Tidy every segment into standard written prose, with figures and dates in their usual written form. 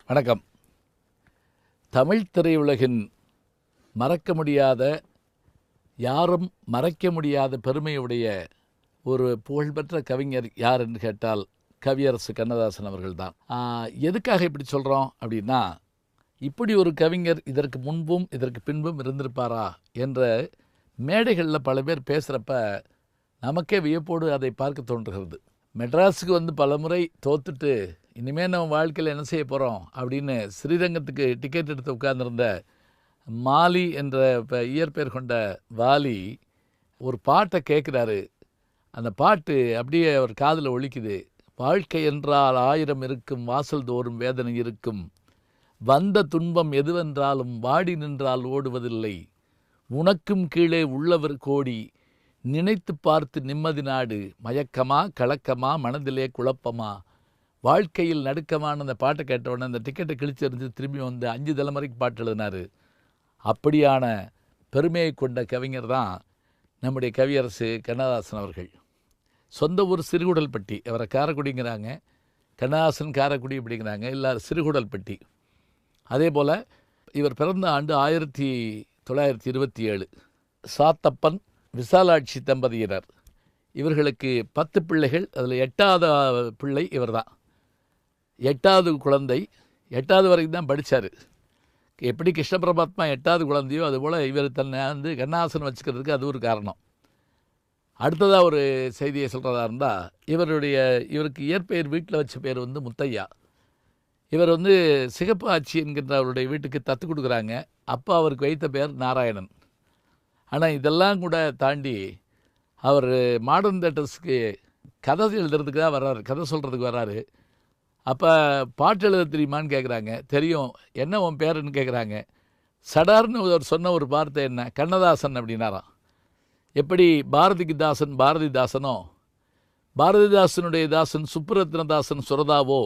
வணக்கம். தமிழ் திரையுலகின் மறக்க முடியாத, யாரும் மறைக்க முடியாத பெருமையுடைய ஒரு புகழ்பெற்ற கவிஞர் யார் என்று கேட்டால் கவியரசு கண்ணதாசன் அவர்கள்தான். எதுக்காக இப்படி சொல்கிறோம் அப்படின்னா, இப்படி ஒரு கவிஞர் இதற்கு முன்பும் இதற்கு பின்பும் இருந்திருப்பாரா என்ற மேடைகளில் பல பேர் பேசுகிறப்ப நமக்கே வியப்போடு அதை பார்க்க தோன்றுகிறது. மெட்ராஸுக்கு வந்து பல முறை தோத்துட்டு இனிமேல் நம்ம வாழ்க்கையில் என்ன செய்ய போகிறோம் அப்படின்னு ஸ்ரீரங்கத்துக்கு டிக்கெட் எடுத்து உட்கார்ந்துருந்த மாலி என்ற இயற்பெயர் கொண்ட வாலி ஒரு பாட்டை கேட்குறாரு. அந்த பாட்டு அப்படியே அவர் காதில் ஒலிக்குது. வாழ்க்கை என்றால் 1000 இருக்கும், வாசல் தோறும் வேதனை இருக்கும், வந்த துன்பம் எதுவென்றாலும் வாடி நின்றால் ஓடுவதில்லை, உனக்கும் கீழே உள்ளவர் கோடி, நினைத்து பார்த்து நிம்மதி நாடு, மயக்கமா கலக்கமா மனதிலே குழப்பமா, வாழ்க்கையில் நடுக்கமான அந்த பாட்டை கேட்டவுடனே அந்த டிக்கெட்டை கிழிச்செறிஞ்சு திரும்பி வந்து 5 தலைமுறைக்கு பாட்டு எழுதினார். அப்படியான பெருமையை கொண்ட கவிஞர் தான் நம்முடைய கவியரசு கண்ணதாசன் அவர்கள். சொந்த ஊர் சிறுகுடல்பட்டி. அவரை காரைக்குடிங்கிறாங்க, கண்ணதாசன் காரைக்குடி அப்படிங்கிறாங்க, எல்லாரும் சிறுகுடல்பட்டி. அதே போல் இவர் பிறந்த ஆண்டு 1927. சாத்தப்பன் விசாலாட்சி தம்பதியினர். இவர்களுக்கு 10 பிள்ளைகள். அதில் 8வது பிள்ளை இவர் தான். 8வது குழந்தை. 8வது வரைக்கும் தான் படித்தார். எப்படி கிருஷ்ண பரமாத்மா 8வது குழந்தையோ அதுபோல் இவர் தன்னை வந்து கண்ணதாசன் வச்சுக்கிறதுக்கு அது ஒரு காரணம். அடுத்ததாக ஒரு செய்தியை சொல்கிறதா இருந்தால், இவருக்கு இயற்பெயர் வீட்டில் வச்ச பேர் வந்து முத்தையா. இவர் வந்து சிகப்பு ஆட்சி என்கின்ற அவருடைய வீட்டுக்கு தத்து கொடுக்குறாங்க. அப்போ அவருக்கு வைத்த பேர் நாராயணன். ஆனால் இதெல்லாம் கூட தாண்டி அவர் மாடர்ன் தேட்டர்ஸுக்கு கதை எழுதுறதுக்கு தான் வர்றாரு, கதை சொல்கிறதுக்கு வர்றாரு. அப்போ பாட்டு எழுத தெரியுமான்னு கேட்குறாங்க. தெரியும். என்ன உன் பேருன்னு கேட்குறாங்க. சடார்னு அவர் சொன்ன ஒரு வார்த்தை என்ன, கண்ணதாசன் அப்படின்னாராம். எப்படி பாரதிக்கு தாசன் பாரதிதாசனோ, பாரதிதாசனுடைய தாசன் சுப்புரத்னதாசன் சுரதாவோ,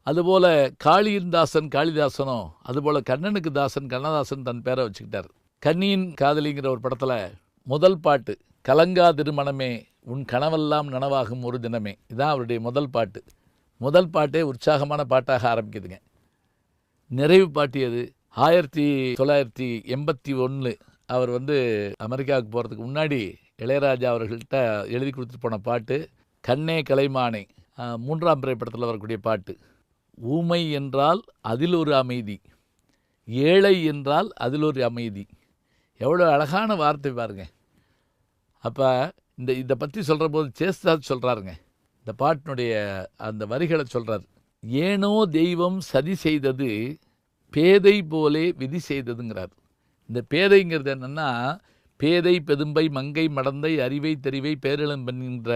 அதுபோல் காளியின் தாசன் காளிதாசனோ, அதுபோல் கண்ணனுக்கு தாசன் கண்ணதாசன் தன் பேரை வச்சுக்கிட்டார். கண்ணியின் காதலிங்கிற ஒரு படத்தில் முதல் பாட்டு, கலங்கா திருமணமே உன் கனவெல்லாம் நனவாகும் ஒரு தினமே, இதுதான் அவருடைய முதல் பாட்டு. முதல் பாட்டே உற்சாகமான பாட்டாக ஆரம்பிக்குதுங்க. நிறைவு பாட்டு அது 1981. அவர் வந்து அமெரிக்காவுக்கு போகிறதுக்கு முன்னாடி இளையராஜா அவர்கள்ட்ட எழுதி கொடுத்துட்டு போன பாட்டு கண்ணே கலைமானே, 3ஆம் பிறை படத்தில் வரக்கூடிய பாட்டு. ஊமை என்றால் அதில் ஒரு அமைதி, ஏழை என்றால் அதில் ஒரு அமைதி. எவ்வளோ அழகான வார்த்தை பாருங்க. அப்போ இதை பற்றி சொல்கிற போது சேஸ்தாஸ் சொல்கிறாருங்க. இந்த பாட்டினுடைய அந்த வரிகளை சொல்கிறார். ஏனோ தெய்வம் சதி செய்தது, பேதை போலே விதி செய்ததுங்கிறார். இந்த பேதைங்கிறது என்னென்னா, பேதை பெதும்பை மங்கை மடந்தை அறிவை தெரிவை பேரிளம் என்கின்ற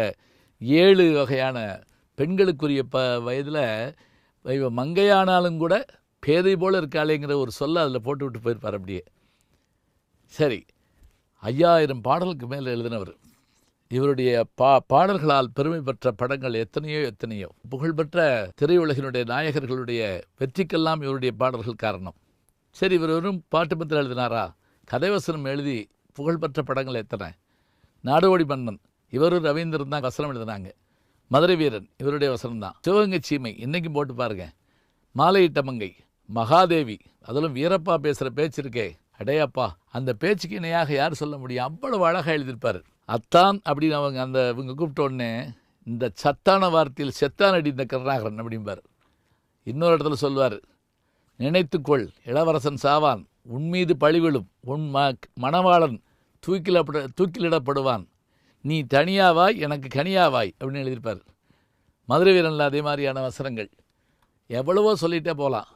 7 வகையான பெண்களுக்குரிய வயதில் மங்கையானாலும் கூட பேதை போல் இருக்காளேங்கிற ஒரு சொல்ல அதில் போட்டு விட்டு போயிருப்பார். அப்படியே சரி. 5000 பாடலுக்கு மேலே எழுதினவர். இவருடைய பாடல்களால் பெருமை பெற்ற படங்கள் எத்தனையோ. புகழ்பெற்ற திரையுலகினுடைய நாயகர்களுடைய வெற்றிக்கெல்லாம் இவருடைய பாடல்கள் காரணம். சரி, இவர் வெறும் பாட்டு பத்திரம் எழுதினாரா? கதைவசனம் எழுதி புகழ்பெற்ற படங்கள் எத்தனை. நாடோடி மன்னன் இவரும் ரவீந்திரன் தான் வசனம் எழுதினாங்க. மதுரை வீரன் இவருடைய வசனம் தான். சிவகங்கை சீமை இன்றைக்கும் போட்டு பாருங்க. மாலையிட்ட மங்கை, மகாதேவி, அதிலும் வீரப்பா பேசுகிற பேச்சு இருக்கே, அடையாப்பா, அந்த பேச்சுக்கு இணையாக யார் சொல்ல முடியும்? அவ்வளவு அழகாக எழுதியிருப்பார். அத்தான் அப்படின்னு இவங்க கூப்பிட்ட உடனே, இந்த சத்தான வார்த்தையில் செத்தான் அடி இந்த கருணாகரன் அப்படிம்பார். இன்னொரு இடத்துல சொல்வார், நினைத்துக்கொள் இளவரசன் சாவான், உன்மீது பழிவிழும், உன் மணவாளன் தூக்கிலிடப்படுவான், நீ தனியாவாய் எனக்கு கனியாவாய் அப்படின்னு எழுதியிருப்பார். மதுரை வீரனில் அதே மாதிரியான வசனங்கள் எவ்வளவோ சொல்லிகிட்டே போகலாம்.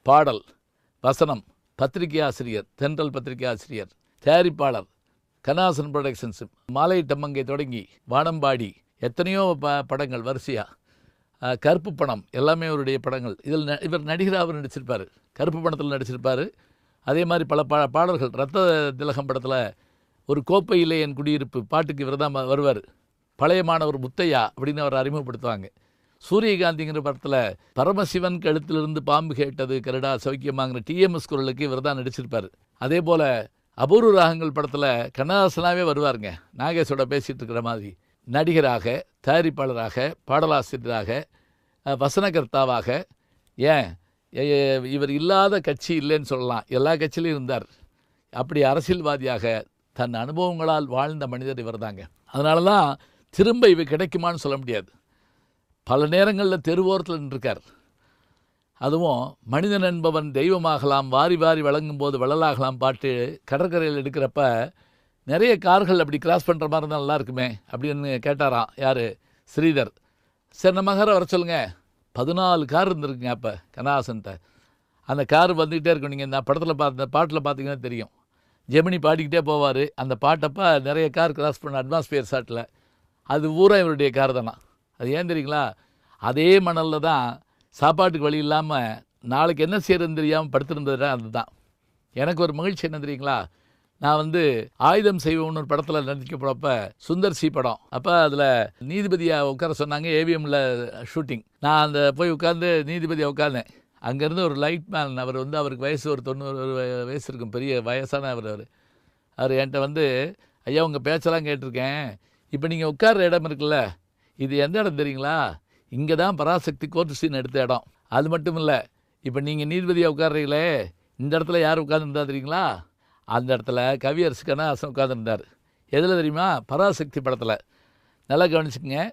பாடல், வசனம், பத்திரிகை ஆசிரியர், தென்றல் பத்திரிகை ஆசிரியர், தயாரிப்பாளர், கண்ணதாசன் புரொடக்ஷன்ஸ், மாலையிட்ட மங்கை தொடங்கி வானம்பாடி, எத்தனையோ படங்கள் வரிசையாக, கருப்பு பணம் எல்லாமே அவருடைய படங்கள். இதில் இவர் நடிகராக நடிச்சிருப்பார். கருப்பு பணத்தில் நடிச்சிருப்பார். அதே மாதிரி பல பாடல்கள். ரத்த திலகம் படத்தில் ஒரு கோப்பையிலே என் குடியிருப்பு பாட்டுக்கு இவர் தான் வருவார். பழைய மாணவர் முத்தையா அப்படின்னு அவர் அறிமுகப்படுத்துவாங்க. சூரியகாந்திங்கிற படத்தில் பரமசிவன் கழுத்திலிருந்து பாம்பு கேட்டது கருடா சௌக்கியமாங்கிற டிஎம்எஸ் குரலுக்கு இவர் தான் நடிச்சிருப்பார். அதே போல் அபூர்வ ராகங்கள் படத்தில் கண்ணதாசனாகவே வருவாருங்க. நாகேஷோட பேசிகிட்டு இருக்கிற மாதிரி நடிகராக, தயாரிப்பாளராக, பாடலாசிரியராக, வசனகர்த்தாவாக, ஏன் இவர் இல்லாத கட்சி இல்லைன்னு சொல்லலாம். எல்லா கட்சியிலையும் இருந்தார். அப்படி அரசியல்வாதியாக தன் அனுபவங்களால் வாழ்ந்த மனிதர் இவர் தாங்க. அதனால தான் திரும்ப இவர் கிடைக்குமான்னு சொல்ல முடியாது. பல நேரங்களில் தெருவோரத்தில் நின்றுருக்கார். அதுவும் மனிதன் என்பவன் தெய்வமாகலாம், வாரி வாரி வழங்கும் போது வள்ளலாகலாம் பாட்டு கடற்கரையில் எடுக்கிறப்ப நிறைய கார்கள் அப்படி கிராஸ் பண்ணுற மாதிரி இருந்தால் நல்லா இருக்குமே அப்படின்னு கேட்டாராம். யார்? ஸ்ரீதர். சரி நம்ம காரை வர சொல்லுங்கள். 14 கார் இருந்திருக்குங்க அப்போ கண்ணதாசன்கிட்ட. அந்த கார் வந்துக்கிட்டே இருக்கும். நீங்கள் இந்த பாட்டில் பார்த்தீங்கன்னா தெரியும். ஜெமினி பாடிக்கிட்டே போவார். அந்த பாட்டப்போ நிறைய கார் கிராஸ் பண்ண அட்மாஸ்பியர் ஷாட்டில். அது பூரா இவருடைய கார் தானா. அது ஏன் தெரியுங்களா? அதே மணலில் தான் சாப்பாட்டுக்கு வழி இல்லாமல் நாளைக்கு என்ன செய்யறதுன்னு தெரியாமல் படுத்திருந்தது. அதுதான் எனக்கு ஒரு மகிழ்ச்சி. என்ன தெரியுங்களா? நான் ஆயுதம் செய்வோம்னு ஒரு படத்தில் நடிக்க போகிறப்ப சுந்தர் சி படம். அப்போ அதில் நீதிபதியாக உட்கார சொன்னாங்க. ஏவிஎம்மில் ஷூட்டிங். நான் அந்த போய் உட்காந்து நீதிபதியாக உட்காந்தேன். அங்கேருந்து ஒரு லைட் மேன், அவர் அவருக்கு வயசு ஒரு 90 வயசு இருக்கும், பெரிய வயசான அவர் என்கிட்ட ஐயா உங்கள் பேச்செல்லாம் கேட்டிருக்கேன், இப்போ நீங்கள் உட்கார்ற இடம் இருக்குல்ல, இது எந்த இடம் தெரியுங்களா? இங்கே தான் பராசக்தி கோர்ட் சீன் எடுத்த இடம். அது மட்டும் இல்லை, இப்போ நீங்கள் நீதிபதியாக உட்கார்றீங்களே, இந்த இடத்துல யார் உட்காந்துருந்தா தெரியுங்களா? அந்த இடத்துல கவியரசு கண்ணதாசன் உட்காந்துருந்தார். எதில் தெரியுமா? பராசக்தி படத்தில். நல்லா கவனிச்சுக்கங்க.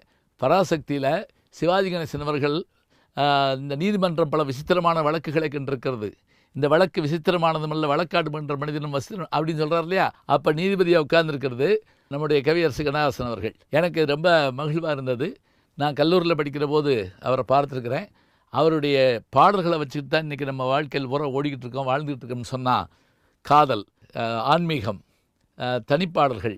பராசக்தியில் சிவாஜி கணேசன் அவர்கள் இந்த நீதிமன்றம் பல விசித்திரமான வழக்குகளை கண்டிருக்கிறது. இந்த வழக்கு விசித்திரமானதுமல்ல, வழக்காடு மன்ற மனிதனும் வசித்திரம் அப்படின்னு சொல்கிறார் இல்லையா? அப்போ நீதிபதியாக உட்கார்ந்துருக்கிறது நம்முடைய கவியரசு கண்ணதாசன் அவர்கள். எனக்கு ரொம்ப மகிழ்வாக இருந்தது. நான் கல்லூரியில் படிக்கிற போது அவரை பார்த்துருக்குறேன். அவருடைய பாடல்களை வச்சுக்கிட்டு தான் இன்றைக்கி நம்ம வாழ்க்கையில் பூரா ஓடிக்கிட்டு இருக்கோம், வாழ்ந்துக்கிட்டு இருக்கோம்னு சொன்னால், காதல், ஆன்மீகம், தனிப்பாடல்கள்,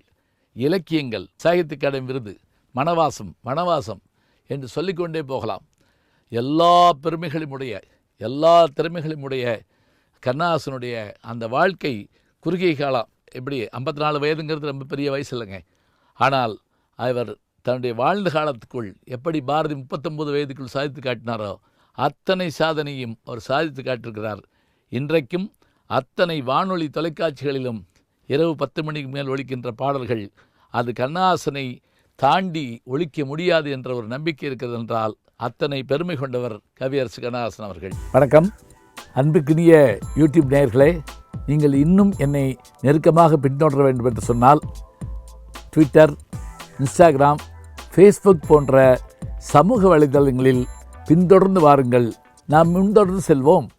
இலக்கியங்கள், சாகித்ய அகாடமி விருது, வனவாசம் என்று சொல்லிக்கொண்டே போகலாம். எல்லா திறமைகளையும் உடைய கண்ணதாசனுடைய அந்த வாழ்க்கை குறுகிய காலம். எப்படி 54 வயதுங்கிறது ரொம்ப பெரிய வயசு இல்லைங்க. ஆனால் அவர் தன்னுடைய வாழ்ந்த காலத்துக்குள் எப்படி பாரதி 39 வயதுக்குள் சாதித்து காட்டினாரோ அத்தனை சாதனையும் அவர் சாதித்து காட்டியிருக்கிறார். இன்றைக்கும் அத்தனை வானொலி தொலைக்காட்சிகளிலும் இரவு 10 மணிக்கு மேல் ஒலிக்கின்ற பாடல்கள் அது கண்ணதாசனை தாண்டி ஒலிக்க முடியாது என்ற ஒரு நம்பிக்கை இருக்கிறது என்றால் அத்தனை பெருமை கொண்டவர் கவியரசு கண்ணதாசன் அவர்கள். வணக்கம். அன்புக்குரிய யூடியூப் நேயர்களே, நீங்கள் இன்னும் என்னை நெருக்கமாக பின்தொடர வேண்டும் என்று சொன்னால் ட்விட்டர், இன்ஸ்டாகிராம், ஃபேஸ்புக் போன்ற சமூக வலைதளங்களில் பின்தொடர்ந்து வாருங்கள். நாம் முன்தொடர்ந்து செல்வோம்.